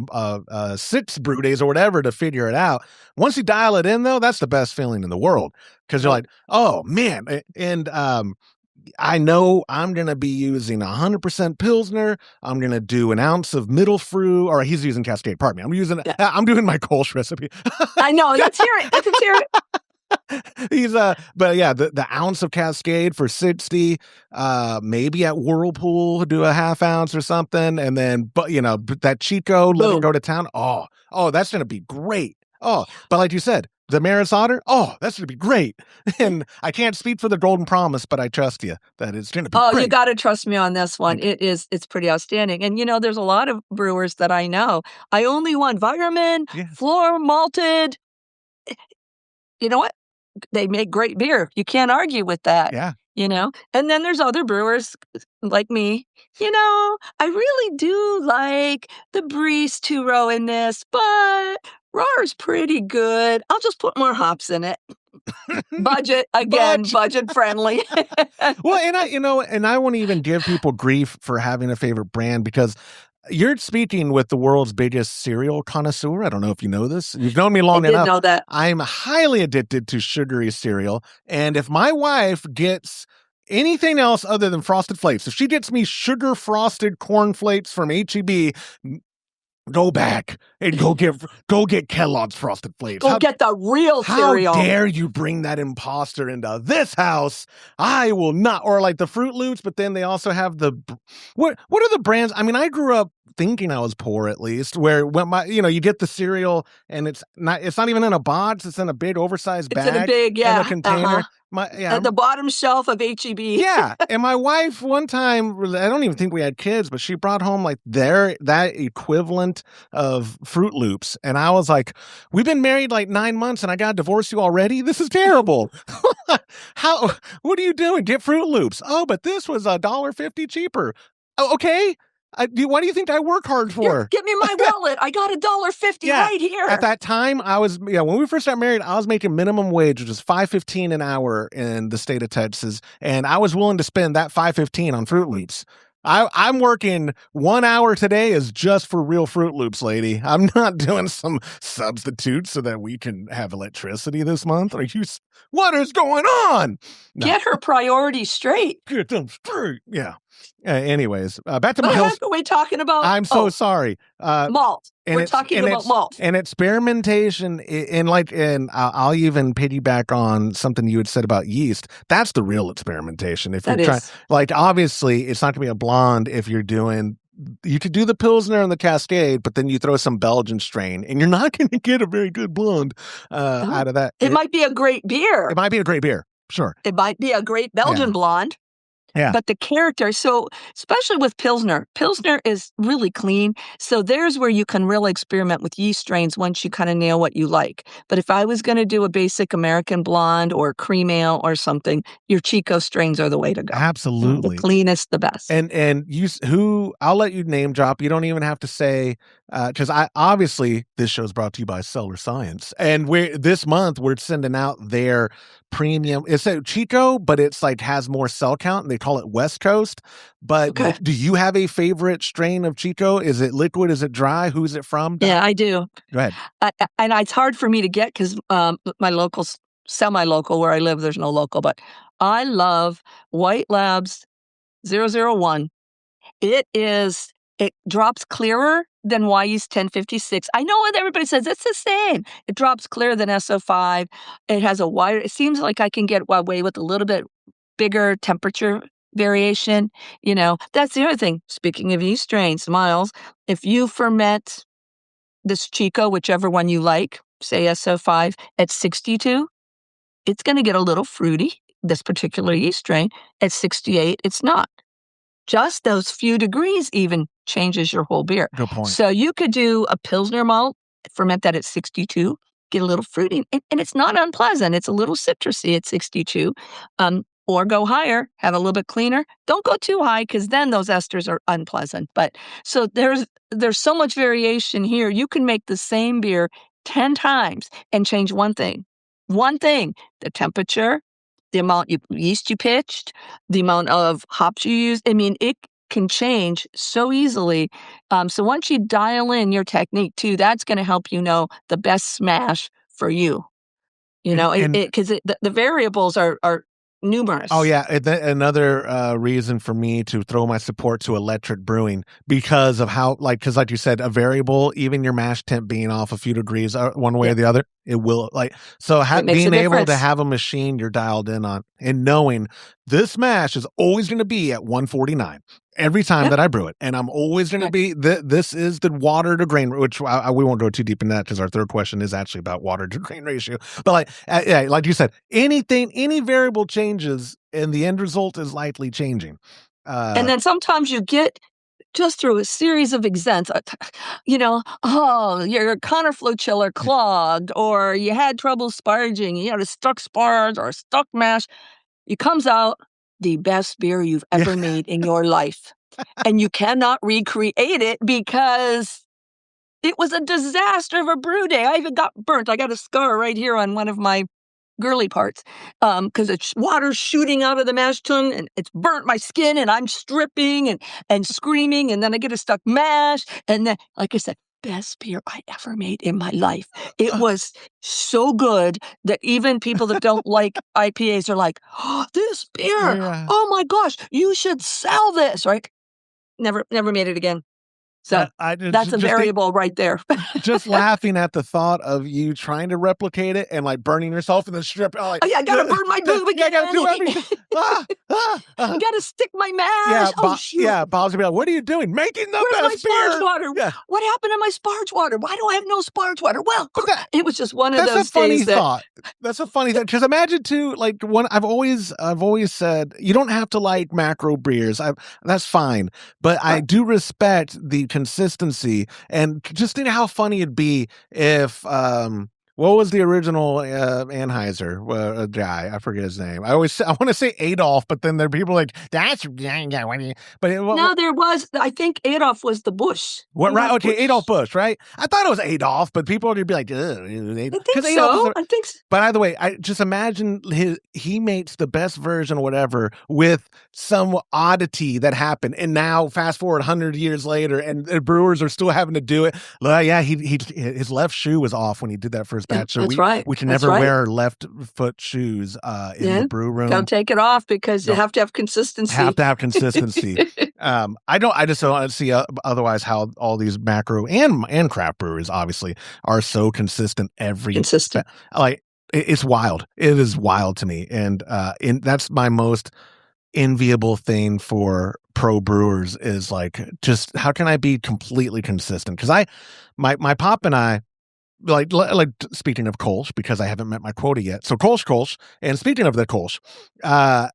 6 brew days or whatever to figure it out. Once you dial it in, though, that's the best feeling in the world, because you're like, oh man, and I know I'm going to be using 100% Pilsner. I'm going to do an ounce of middle fruit, or he's using Cascade. Pardon me. I'm doing my Kolsch recipe. I know. Let's hear it. Let's hear it. But yeah, the ounce of Cascade for 60, maybe at Whirlpool, do a half ounce or something. And then, that Chico, let it go to town. Oh, that's going to be great. Oh, but like you said, the Maris-Otter, that's going to be great. And I can't speak for the Golden Promise, but I trust you that it's going to be great. You got to trust me on this one. It's pretty outstanding. And, there's a lot of brewers that I know. I only want Weyermann, floor malted. You know what? They make great beer. You can't argue with that. Yeah. And then there's other brewers like me. I really do like the Briess 2-row in this, but RAR's pretty good. I'll just put more hops in it. Budget friendly. Well, and I want to even give people grief for having a favorite brand, because You're speaking with the world's biggest cereal connoisseur. I don't know if you know this. You've known me long I did enough. know that. I'm highly addicted to sugary cereal. And if my wife gets anything else other than Frosted Flakes, if she gets me sugar frosted corn flakes from HEB, go back and go get Kellogg's Frosted Flakes. Go get the real cereal. How dare you bring that imposter into this house? I will not. Or like the Fruit Loops, but then they also have what are the brands? I mean, I grew up thinking I was poor, at least, where when you get the cereal and it's not even in a box, it's in a big oversized bag. It's in a big, in a container. At the bottom shelf of HEB. Yeah. And my wife one time, I don't even think we had kids, but she brought home like that equivalent of Fruit Loops. And I was like, we've been married like 9 months and I got to divorce you already? This is terrible. What are you doing? Get Fruit Loops. Oh, but this was $1.50 cheaper. Oh, okay. What do you think I work hard for? Here, give me my wallet. I got $1.50 right here. At that time, when we first got married, I was making minimum wage, which is $5.15 an hour in the state of Texas, and I was willing to spend that $5.15 on Fruit Loops. I'm working 1 hour today is just for real Fruit Loops, lady. I'm not doing some substitute so that we can have electricity this month. What is going on? No. Get her priorities straight. Get them straight. Yeah. Anyways, back to my What are we talking about? I'm so sorry. Malt. We're talking about malt. And experimentation, and I'll even piggyback on something you had said about yeast. That's the real experimentation. If you're trying, obviously, it's not going to be a blonde if you're doing. You could do the Pilsner and the Cascade, but then you throw some Belgian strain, and you're not going to get a very good blonde out of that. It might be a great beer. It might be a great beer. Sure. It might be a great Belgian blonde. Yeah. But the character, so especially with Pilsner is really clean. So there's where you can really experiment with yeast strains once you kind of nail what you like. But if I was going to do a basic American blonde or cream ale or something, your Chico strains are the way to go. Absolutely. The cleanest, the best. And I'll let you name drop. You don't even have to say, because obviously this show's brought to you by Cellar Science. And this month we're sending out their premium. It's a Chico, but it's like has more cell count, and they call it West Coast. But do you have a favorite strain of Chico? Is it liquid? Is it dry? Who's it from? Yeah, I do. Go ahead. And it's hard for me to get because my local's semi-local where I live. There's no local, but I love White Labs 001. It drops clearer than Yeast 1056. I know what everybody says. It's the same. It drops clearer than SO5. It has a wider, it seems like I can get away with a little bit bigger temperature variation. That's the other thing. Speaking of yeast strains, Miles, if you ferment this Chico, whichever one you like, say SO5 at 62, it's going to get a little fruity, this particular yeast strain. At 68, it's not. Just those few degrees even changes your whole beer. Good point. So you could do a Pilsner malt, ferment that at 62, get a little fruity, and it's not unpleasant. It's a little citrusy at 62. Or go higher, have a little bit cleaner. Don't go too high because then those esters are unpleasant. But so there's so much variation here. You can make the same beer 10 times and change one thing. The temperature, the amount of yeast you pitched, the amount of hops you used. I mean, it can change so easily. So once you dial in your technique too, that's going to help you know the best smash for you. Because the variables are numerous. Oh yeah, another reason for me to throw my support to electric brewing because of how, like you said, a variable, even your mash temp being off a few degrees one way or the other, it will being able to have a machine you're dialed in on and knowing this mash is always going to be at 149 every time that I brew it, and I'm always going to be this is the water to grain, which we won't go too deep in that because our third question is actually about water to grain ratio. But like you said, any variable changes, and the end result is likely changing. And then sometimes you get just through a series of events, your counterflow chiller clogged, or you had trouble sparging, you had a stuck sparge or a stuck mash. It comes out the best beer you've ever made in your life. And you cannot recreate it because it was a disaster of a brew day. I even got burnt. I got a scar right here on one of my girly parts, because it's water's shooting out of the mash tun, and it's burnt my skin, and I'm stripping and screaming, and then I get a stuck mash, and then, like I said, best beer I ever made in my life. It was so good that even people that don't like IPAs are like, "Oh, this beer! Yeah. Oh my gosh, you should sell this!" Right? Never made it again. So that's a variable right there. Just laughing at the thought of you trying to replicate it and like burning yourself in the strip. Like, oh yeah, I gotta burn my boob again. Yeah, I gotta do everything. I gotta stick my mash. Yeah, Shoot. Bob's gonna be like, "What are you doing? Making the Where's best my beer." sparge water? Yeah. What happened to my sparge water? Why do I have no sparge water? Well, it was just one of That's those a funny days thought. That's a funny thing. Because imagine too, like I've always said you don't have to like macro beers. That's fine, but I do respect the consistency. And just think how funny it'd be if what was the original Anheuser guy? I forget his name. I want to say Adolf, but then there are people like that's but no, there was. I think Adolf was the Bush. What right? Okay, Bush. Adolf Bush, right? I thought it was Adolf, but people would be like, I think so. I think so. But either way, I just imagine he makes the best version, or whatever, with some oddity that happened, and now fast forward 100 years later, and the brewers are still having to do it. Yeah, his left shoe was off when he did that first batch. So that's right. We can never wear left foot shoes in the brew room. Gotta take it off because you have to have consistency. I just don't see otherwise how all these macro and craft brewers obviously are so consistent like it's wild. It is wild to me, and that's my most enviable thing for pro brewers is like, just how can I be completely consistent? Because my pop and I, like speaking of Kolsch, because I haven't met my quota yet. So Kolsch, and speaking of the Kolsch, I've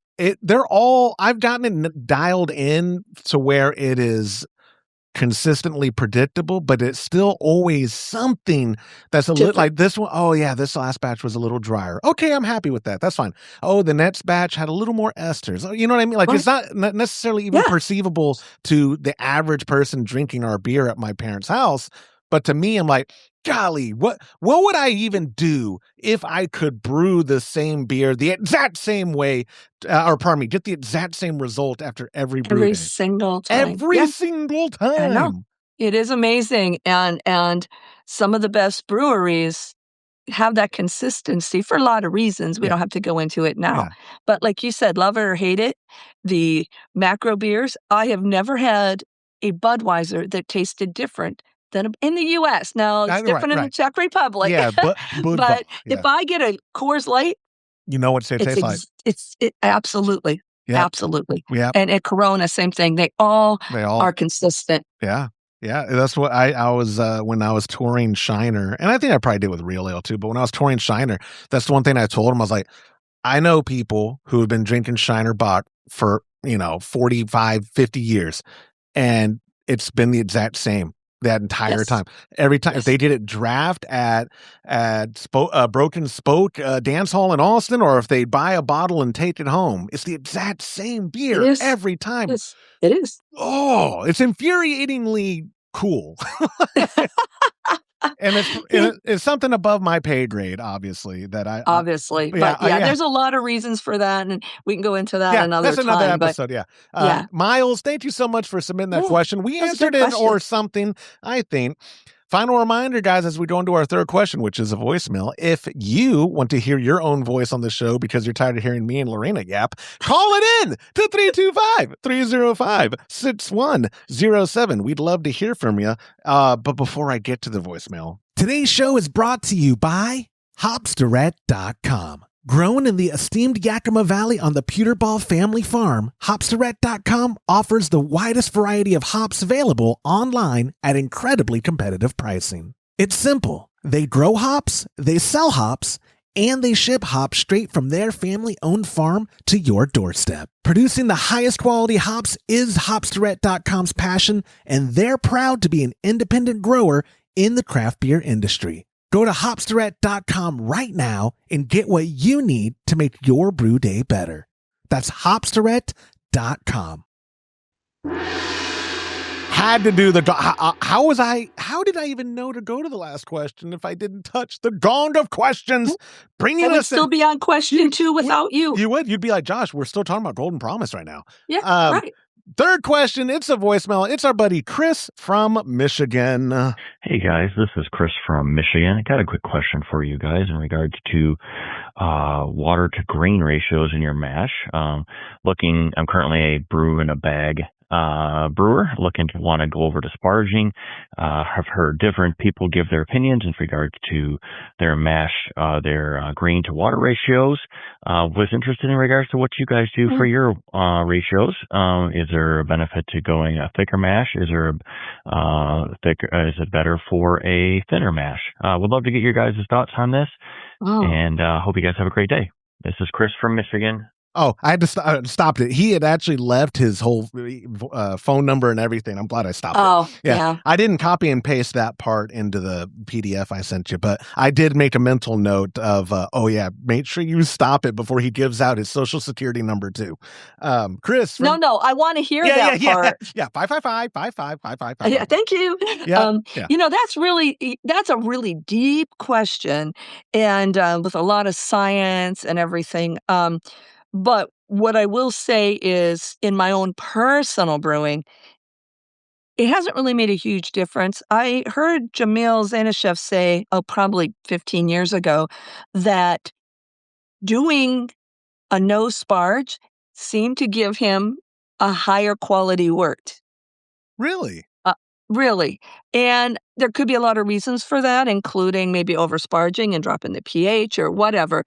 gotten it dialed in to where it is consistently predictable, but it's still always something that's a little like this one. Oh yeah, this last batch was a little drier. Okay, I'm happy with that. That's fine. Oh, the next batch had a little more esters. You know what I mean? Like it's not necessarily even perceivable to the average person drinking our beer at my parents' house. But to me, I'm like, golly, what would I even do if I could brew the same beer the exact same way, get the exact same result after every brew day? Single time. Every single time. I know. It is amazing. And some of the best breweries have that consistency for a lot of reasons. We don't have to go into it now. Yeah. But like you said, love it or hate it, the macro beers, I have never had a Budweiser that tasted different than in the U.S. Now, it's different in the Czech Republic. Yeah, but if I get a Coors Light, you know what it tastes like. It absolutely. Yeah. Absolutely. Yeah. And at Corona, same thing. They all are consistent. Yeah. Yeah. That's what I was when I was touring Shiner, and I think I probably did with Real Ale too, but when I was touring Shiner, that's the one thing I told them. I was like, I know people who have been drinking Shiner Bock for, 45, 50 years, and it's been the exact same that entire time. Every time, if they did it draft at Broken Spoke Dance Hall in Austin, or if they buy a bottle and take it home, it's the exact same beer every time. It is. Oh, it's infuriatingly cool. And it's something above my pay grade, obviously. Obviously, there's a lot of reasons for that, and we can go into that another time. That's another episode. Miles, thank you so much for submitting that question. We answered it or something, I think. Final reminder, guys, as we go into our third question, which is a voicemail. If you want to hear your own voice on the show because you're tired of hearing me and Lorena yap, call it in to 325-305-6107. We'd love to hear from you. But before I get to the voicemail, today's show is brought to you by Hopsdirect.com. Grown in the esteemed Yakima Valley on the Pewterball family farm, Hopsdirect.com offers the widest variety of hops available online at incredibly competitive pricing. It's simple. They grow hops, they sell hops, and they ship hops straight from their family-owned farm to your doorstep. Producing the highest quality hops is Hopsdirect.com's passion, and they're proud to be an independent grower in the craft beer industry. Go to Hopsdirect.com right now and get what you need to make your brew day better. That's Hopsdirect.com. had to do the. How did I even know to go to the last question if I didn't touch the gong of questions? Bringing I would us still be on question 2 without you. You would. You'd be like, Josh, we're still talking about Golden Promise right now. Yeah, right. Third question. It's a voicemail. It's our buddy Chris from Michigan. Hey guys, this is Chris from Michigan. I got a quick question for you guys in regards to water to grain ratios in your mash. I'm currently a brew in a bag brewer, looking to want to go over to sparging. I've heard different people give their opinions in regards to their mash, their grain to water ratios. Was interested in regards to what you guys do for your ratios. Is there a benefit to going a thicker mash? Is it better for a thinner mash? Would love to get your guys' thoughts on this, and hope you guys have a great day. This is Chris from Michigan. Oh, I had to stop it. He had actually left his whole phone number and everything. I'm glad I stopped it. Yeah. I didn't copy and paste that part into the PDF I sent you, but I did make a mental note of, make sure you stop it before he gives out his social security number too. Chris. No, I want to hear that part. Yeah. 555-555555. Yeah, thank you. Yeah. That's a really deep question, and with a lot of science and everything. But what I will say is, in my own personal brewing, it hasn't really made a huge difference. I heard Jamil Zainasheff say, probably 15 years ago, that doing a no sparge seemed to give him a higher quality wort. Really? Really. And there could be a lot of reasons for that, including maybe over-sparging and dropping the pH or whatever.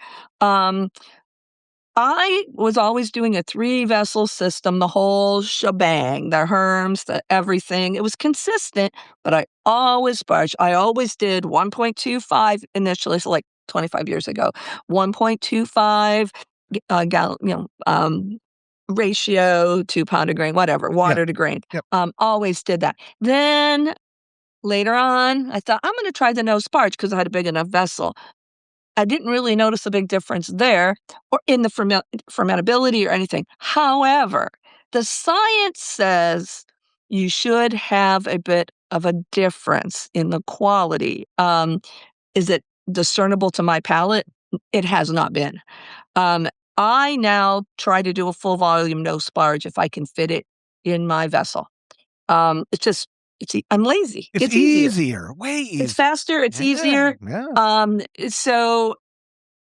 I was always doing a 3-vessel system, the whole shebang, the herms, the everything. It was consistent, but I always sparged. I always did 1.25 initially, so like 25 years ago, 1.25 ratio to pound of grain, whatever, water to grain. Yep. Always did that. Then later on, I thought, I'm going to try the no sparge because I had a big enough vessel. I didn't really notice a big difference there or in the fermentability or anything. However, the science says you should have a bit of a difference in the quality. Is it discernible to my palate? It has not been. I now try to do a full volume no sparge if I can fit it in my vessel. I'm lazy. It's easier. Way easier. It's faster. It's easier. Yeah. So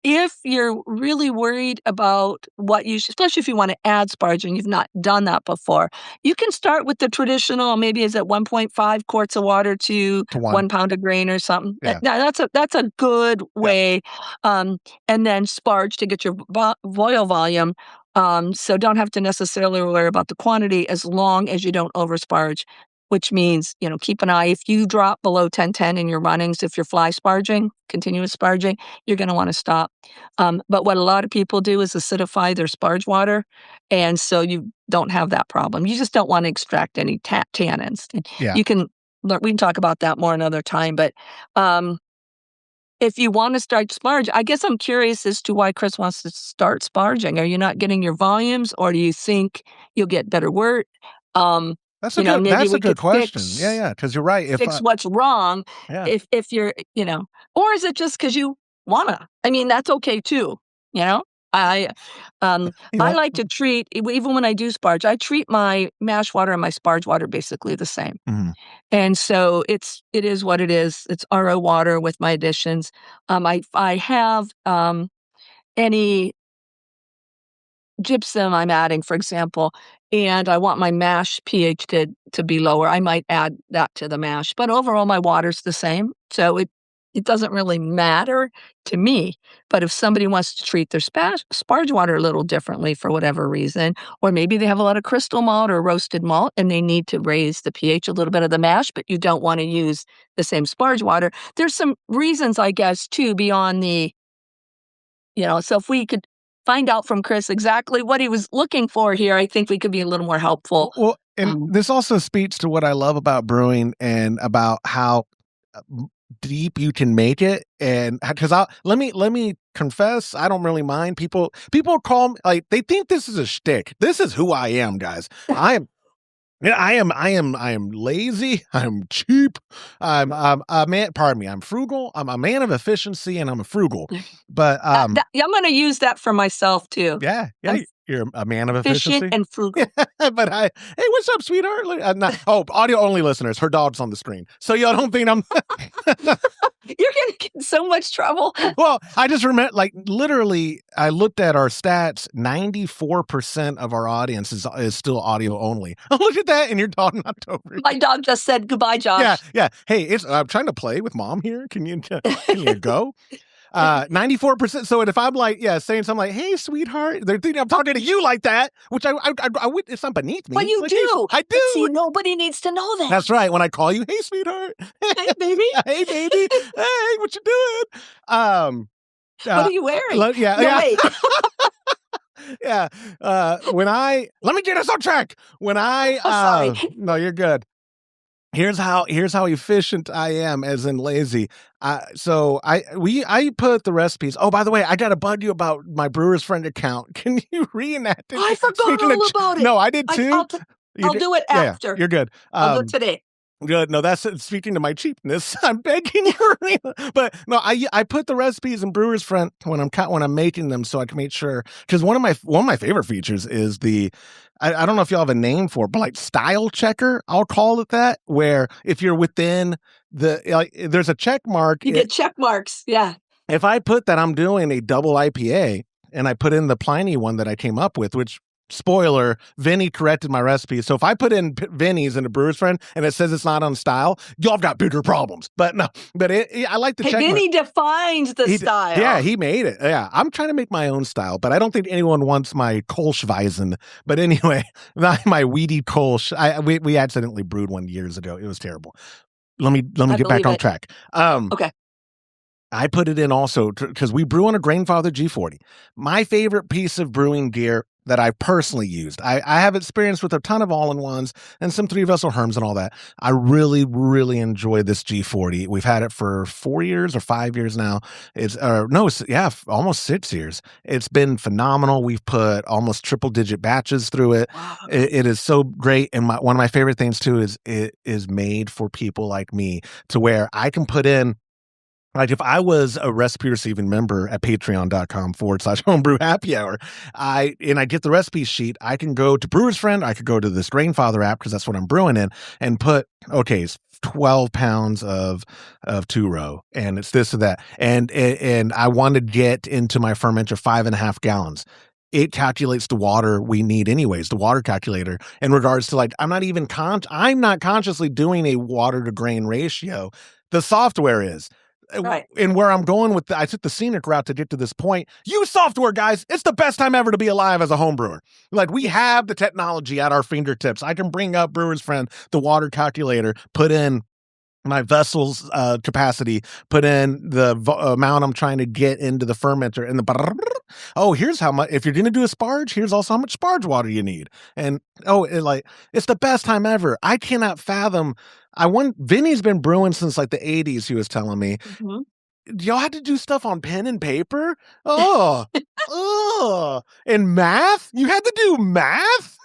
if you're really worried about especially if you want to add sparge and you've not done that before, you can start with the traditional, maybe is it 1.5 quarts of water to 1 pound of grain or something. Yeah. That's a good way. And then sparge to get your boil volume. So don't have to necessarily worry about the quantity as long as you don't over sparge, which means, keep an eye. If you drop below 1010 in your runnings, if you're fly sparging, continuous sparging, you're going to want to stop. But what a lot of people do is acidify their sparge water. And so you don't have that problem. You just don't want to extract any tannins. Yeah. We can talk about that more another time. But if you want to start sparge, I guess I'm curious as to why Chris wants to start sparging. Are you not getting your volumes, or do you think you'll get better wort? That's a good question. Yeah, because you're right. Fix what's wrong. Yeah. If you're, or is it just because you wanna? I mean, that's okay too. I like to treat, even when I do sparge, I treat my mash water and my sparge water basically the same. Mm-hmm. And so it is what it is. It's RO water with my additions. I have any gypsum I'm adding, for example, and I want my mash pH to be lower, I might add that to the mash. But overall, my water's the same. So it doesn't really matter to me. But if somebody wants to treat their sparge water a little differently for whatever reason, or maybe they have a lot of crystal malt or roasted malt and they need to raise the pH a little bit of the mash, but you don't want to use the same sparge water, there's some reasons, I guess, too, beyond the, so if we could find out from Chris exactly what he was looking for here, I think we could be a little more helpful. Well, and this also speaks to what I love about brewing and about how deep you can make it. And because let me confess, I don't really mind. People call me, like, they think this is a shtick. This is who I am, guys. Yeah, I am lazy. I'm cheap. I'm a man. Pardon me. I'm frugal. I'm a man of efficiency, and I'm a frugal. But I'm going to use that for myself too. yeah, I'm you're a man of efficient efficiency. and frugal. But hey, what's up, sweetheart? Audio only listeners. Her dog's on the screen, so y'all don't think I'm. You're going to get in so much trouble. Well, I just remember, like, literally, I looked at our stats. 94% of our audience is still audio only. Look at that, and your dog knocked over. My dog just said goodbye, Josh. Yeah. Hey, I'm trying to play with mom here. Can you go? 94%. So if I'm like, saying something like, "Hey, sweetheart," they're thinking I'm talking to you like that, which I would. It's not beneath me. But you like, do. Hey, I do. But see, nobody needs to know that. That's right. When I call you, "Hey, sweetheart," Hey, baby. "Hey, baby," "Hey, what you doing?" What are you wearing? Yeah. Wait. Yeah. Let me get us on track. When I sorry. No, you're good. Here's how efficient I am, as in lazy. So I put the recipes. Oh, by the way, I got to bug you about my Brewer's Friend account. Can you reenact it? I forgot all about it. No, I did too. I'll do it after. Yeah, you're good. I'll do it today. Good. No, that's speaking to my cheapness. I'm begging you, but no, I put the recipes in Brewer's Friend when I'm making them, so I can make sure, because one of my favorite features is I don't know if y'all have a name for it, but like style checker, I'll call it that, where if you're within there's a check mark. You get check marks. Yeah. If I put that I'm doing a double IPA and I put in the Pliny one that I came up with, which, spoiler, Vinny corrected my recipe. So if I put in Vinny's in a Brewer's Friend and it says it's not on style, y'all have got bigger problems. But no, I like the check. Vinny defines the style. Yeah, he made it. Yeah, I'm trying to make my own style, but I don't think anyone wants my Kolschweisen. But anyway, my weedy Kolsch. We accidentally brewed one years ago. It was terrible. Let me get back on track. Okay. I put it in also because we brew on a Grainfather G40. My favorite piece of brewing gear that I personally used. I have experience with a ton of all-in-ones and some 3-vessel Herms and all that. I really, really enjoy this G40. We've had it for 4 years or 5 years now. Almost 6 years. It's been phenomenal. We've put almost triple-digit batches through it. Wow. It is so great. And one of my favorite things too is it is made for people like me, to where I can put in, like, if I was a recipe receiving member at patreon.com/homebrew happy hour, I get the recipe sheet, I can go to Brewer's Friend, I could go to this Grainfather app, because that's what I'm brewing in, and put, it's 12 pounds of 2-row, and it's this or that. And I want to get into my fermenter 5.5 gallons. It calculates the water we need anyways, the water calculator, in regards to, like, I'm not consciously doing a water to grain ratio. The software is. Right. And where I'm going with I took the scenic route to get to this point. Use software, guys. It's the best time ever to be alive as a home brewer. Like, we have the technology at our fingertips. I can bring up Brewer's Friend, the water calculator, put in my vessel's capacity, put in the amount I'm trying to get into the fermenter, and here's how much. If you're going to do a sparge, here's also how much sparge water you need. And it's the best time ever. I cannot fathom. Vinny's been brewing since like the 80s. He was telling me. Mm-hmm. Y'all had to do stuff on pen and paper. And math. You had to do math.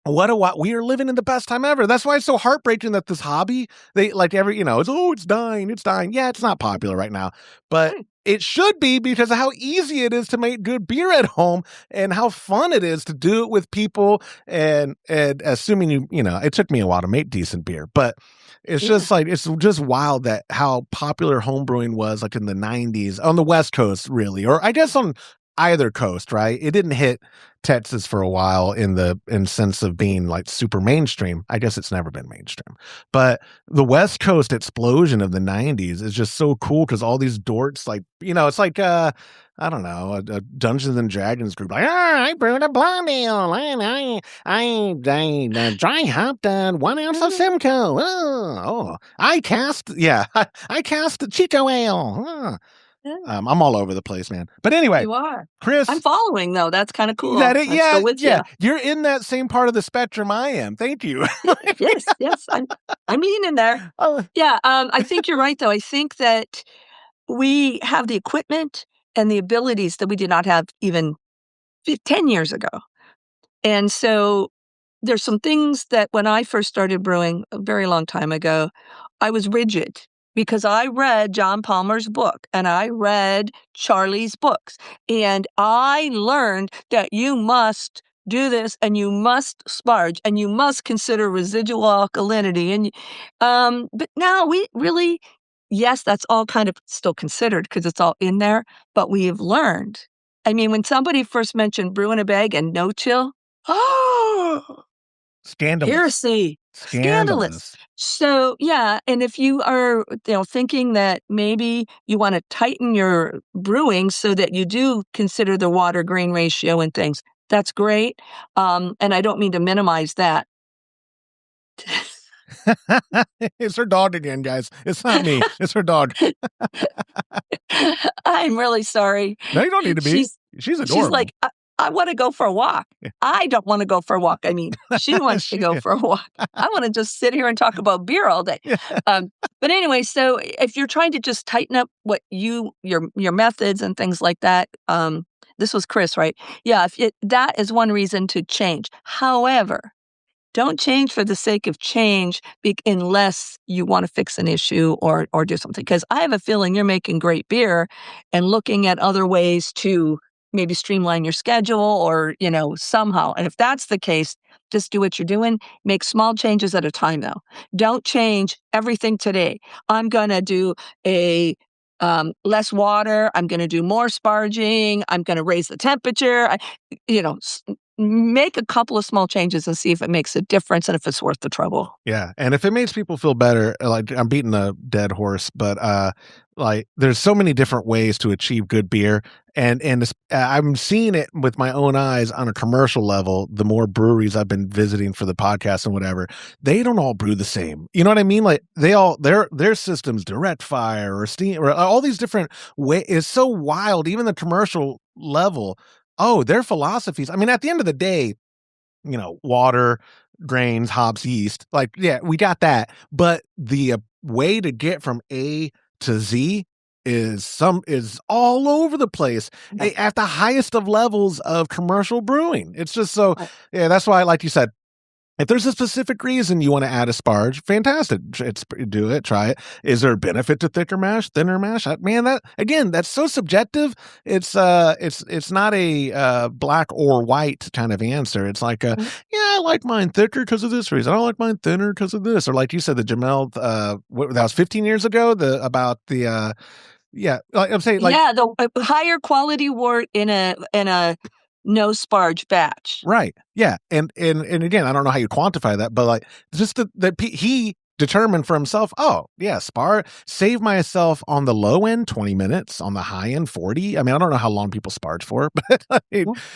We are living in the best time ever. That's why it's so heartbreaking that this hobby, it's dying. Yeah, it's not popular right now, but it should be, because of how easy it is to make good beer at home and how fun it is to do it with people. And assuming it took me a while to make decent beer, but it's just like, it's just wild that how popular homebrewing was, like, in the 90s on the West Coast, really, or I guess on either coast, right? It didn't hit Texas for a while in sense of being like super mainstream. I guess it's never been mainstream, but the West Coast explosion of the 90s is just so cool, because all these dorks, like, it's like I don't know, a Dungeons and Dragons group, like, I brewed a blonde ale, and I dry hopped 1 ounce of Simcoe. I cast the Chico ale. I'm all over the place, man. But anyway, you are, Chris. I'm following though. That's kind of cool. Yeah, with you. You're in that same part of the spectrum I am. Thank you. yes. I'm in there. Yeah. I think you're right though. I think that we have the equipment and the abilities that we did not have even 10 years ago, and so there's some things that when I first started brewing a very long time ago, I was rigid because I read John Palmer's book and I read Charlie's books. And I learned that you must do this and you must sparge and you must consider residual alkalinity. And but now we really, yes, that's all kind of still considered because it's all in there, but we have learned. I mean, when somebody first mentioned brew in a bag and no chill, oh, Scandalous. heresy. Scandalous. So, yeah, and if you are, thinking that maybe you want to tighten your brewing so that you do consider the water grain ratio and things, that's great. And I don't mean to minimize that. It's her dog again, guys. It's not me. It's her dog. I'm really sorry. No, you don't need to be. She's adorable. She's like, I want to go for a walk. Yeah. I don't want to go for a walk. I mean, she wants to go for a walk. I want to just sit here and talk about beer all day. Yeah. But anyway, so if you're trying to just tighten up what your methods and things like that, this was Chris, right? Yeah, that is one reason to change. However, don't change for the sake of change unless you want to fix an issue or do something. Because I have a feeling you're making great beer and looking at other ways to maybe streamline your schedule or, somehow. And if that's the case, just do what you're doing. Make small changes at a time, though. Don't change everything today. I'm going to do less water. I'm going to do more sparging. I'm going to raise the temperature. Make a couple of small changes and see if it makes a difference and if it's worth the trouble. Yeah. And if it makes people feel better, like I'm beating a dead horse, but there's so many different ways to achieve good beer. And I'm seeing it with my own eyes on a commercial level. The more breweries I've been visiting for the podcast and whatever, they don't all brew the same. You know what I mean? Like their systems, direct fire or steam or all these different ways is so wild, even the commercial level. Oh, their philosophies. I mean, at the end of the day, water, grains, hops, yeast, we got that. But the way to get from A to Z is all over the place at the highest of levels of commercial brewing. It's just so, that's why, like you said, if there's a specific reason you want to add a sparge, fantastic. Do it, try it. Is there a benefit to thicker mash, thinner mash? Man, that's so subjective. It's not a black or white kind of answer. It's like, I like mine thicker because of this reason. I like mine thinner because of this. Or like you said, the Jamel, that was 15 years ago, I'm saying the higher quality wort in a no sparge batch. Right. Yeah. And again, I don't know how you quantify that, but just that he determined for himself, save myself on the low end 20 minutes, on the high end 40. I mean, I don't know how long people sparge for, but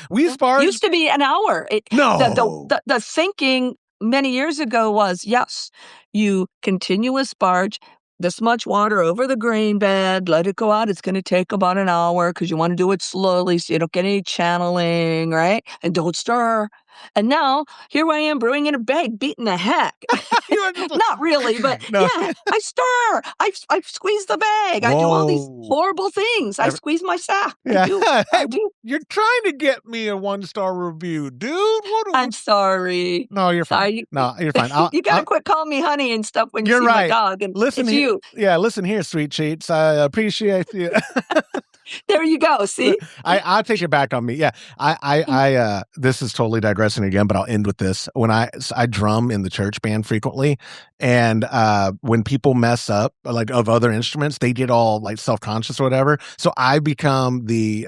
we sparge. Used to be an hour. The thinking many years ago was, yes, you continuous sparge, this much water over the grain bed, let it go out. It's going to take about an hour because you want to do it slowly so you don't get any channeling, right? And don't stir. And now, here I am brewing in a bag, beating the heck. Not really, but no. Yeah, I stir. I squeeze the bag. Whoa. I do all these horrible things. I squeeze my sack. Yeah. I do. You're trying to get me a 1-star review, dude. I'm sorry. No, you're fine. No, you're fine. You got to quit calling me honey and stuff when you see my dog. And listen it's you. Yeah, listen here, sweet cheats. I appreciate you. There you go. See, I'll take it back on me. Yeah, I this is totally digressing again, but I'll end with this. When I drum in the church band frequently, and when people mess up of other instruments, they get all self-conscious or whatever. So I become the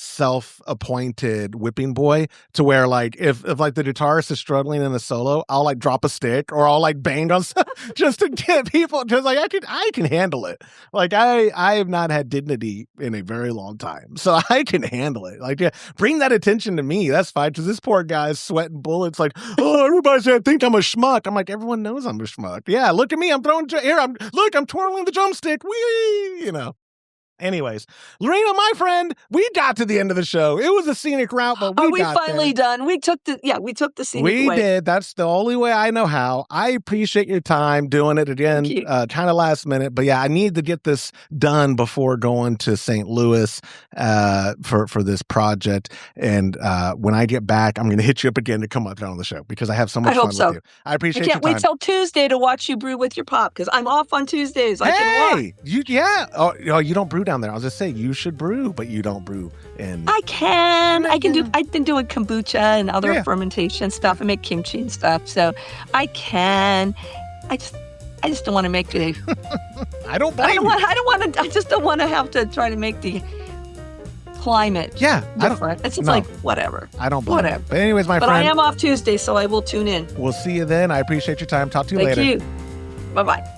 self-appointed whipping boy to where if the guitarist is struggling in a solo, I'll drop a stick or I'll bang on stuff just to get people just I can handle it. I have not had dignity in a very long time, so I can handle it. Bring that attention to me. That's fine, because this poor guy's sweating bullets. Everybody's gonna think I'm a schmuck. I'm everyone knows I'm a schmuck. Yeah, look at me. I'm throwing here. I'm twirling the drumstick. Whee, Anyways, Lorena, my friend, we got to the end of the show. It was a scenic route, but Are we got finally there. done? We took the scenic way. We did. That's the only way I know how. I appreciate your time doing it again, kind of last minute. But yeah, I need to get this done before going to St. Louis for this project. And when I get back, I'm going to hit you up again to come up on the show because I have so much fun with you. I appreciate your time. I can't wait till Tuesday to watch you brew with your pop because I'm off on Tuesdays. I can walk. Oh, you don't brew down there. I was just saying you should brew, but you don't brew. I can. I've been doing kombucha and other fermentation stuff. I make kimchi and stuff, so I can. I just don't want to make the. I don't blame you. I just don't want to have to try to make the climate different. It's like whatever. I don't blame you. But anyways, my friend. But I am off Tuesday, so I will tune in. We'll see you then. I appreciate your time. Talk to you later. Thank you. Bye-bye.